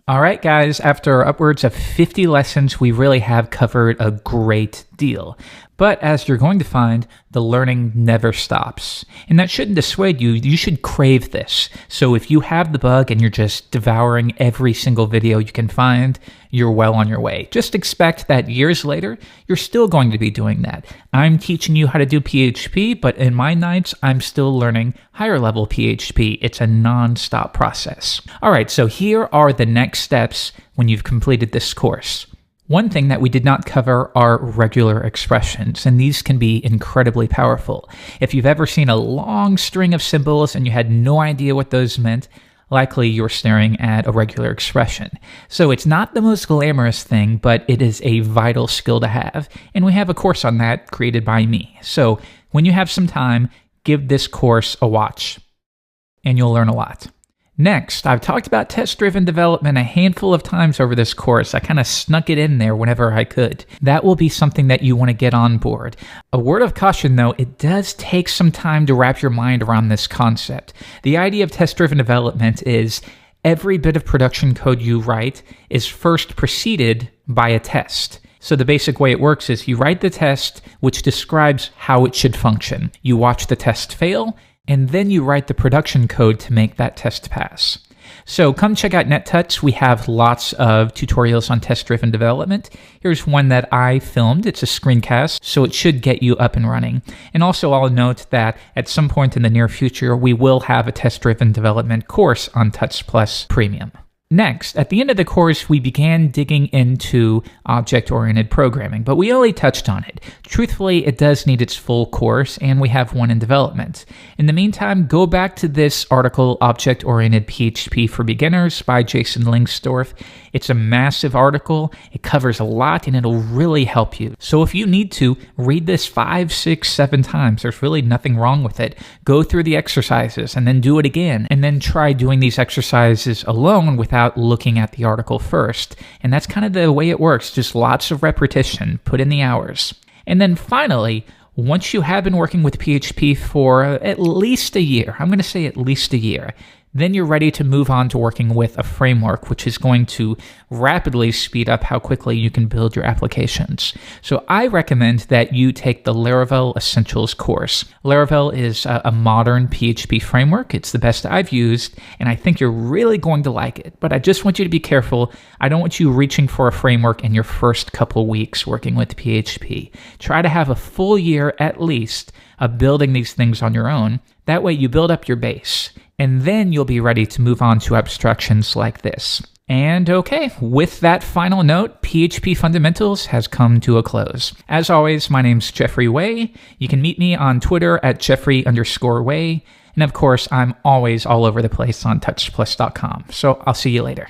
All right, guys, after upwards of 50 lessons, we really have covered a great deal. But as you're going to find, the learning never stops. And that shouldn't dissuade you. You should crave this. So if you have the bug and you're just devouring every single video you can find, you're well on your way. Just expect that years later, you're still going to be doing that. I'm teaching you how to do PHP, but in my nights, I'm still learning higher level PHP. It's a non-stop process. All right, so here are the next steps when you've completed this course. One thing that we did not cover are regular expressions, and these can be incredibly powerful. If you've ever seen a long string of symbols and you had no idea what those meant, likely you're staring at a regular expression. So it's not the most glamorous thing, but it is a vital skill to have, and we have a course on that created by me. So when you have some time, give this course a watch, and you'll learn a lot. Next, I've talked about test-driven development a handful of times over this course. I kind of snuck it in there whenever I could. That will be something that you want to get on board. A word of caution though, it does take some time to wrap your mind around this concept. The idea of test-driven development is every bit of production code you write is first preceded by a test. So the basic way it works is you write the test, which describes how it should function. You watch the test fail, and then you write the production code to make that test pass. So come check out NetTuts. We have lots of tutorials on test-driven development. Here's one that I filmed. It's a screencast, so it should get you up and running. And also I'll note that at some point in the near future, we will have a test-driven development course on Tuts Plus Premium. Next, at the end of the course, we began digging into object-oriented programming, but we only touched on it. Truthfully, it does need its full course, and we have one in development. In the meantime, go back to this article, Object-Oriented PHP for Beginners by Jason Lengstorf. It's a massive article, it covers a lot, and it'll really help you. So if you need to, read this 5, 6, 7 times. There's really nothing wrong with it. Go through the exercises, and then do it again, and then try doing these exercises alone without looking at the article first. And that's kind of the way it works, just lots of repetition, put in the hours. And then finally, once you have been working with PHP for at least a year, I'm going to say at least a year, then you're ready to move on to working with a framework, which is going to rapidly speed up how quickly you can build your applications. So I recommend that you take the Laravel Essentials course. Laravel is a modern PHP framework. It's the best I've used, and I think you're really going to like it. But I just want you to be careful. I don't want you reaching for a framework in your first couple weeks working with PHP. Try to have a full year at least of building these things on your own. That way you build up your base, and then you'll be ready to move on to abstractions like this. And okay, with that final note, PHP Fundamentals has come to a close. As always, my name's Jeffrey Way. You can meet me on Twitter at Jeffrey_Way. And of course, I'm always all over the place on touchplus.com. So I'll see you later.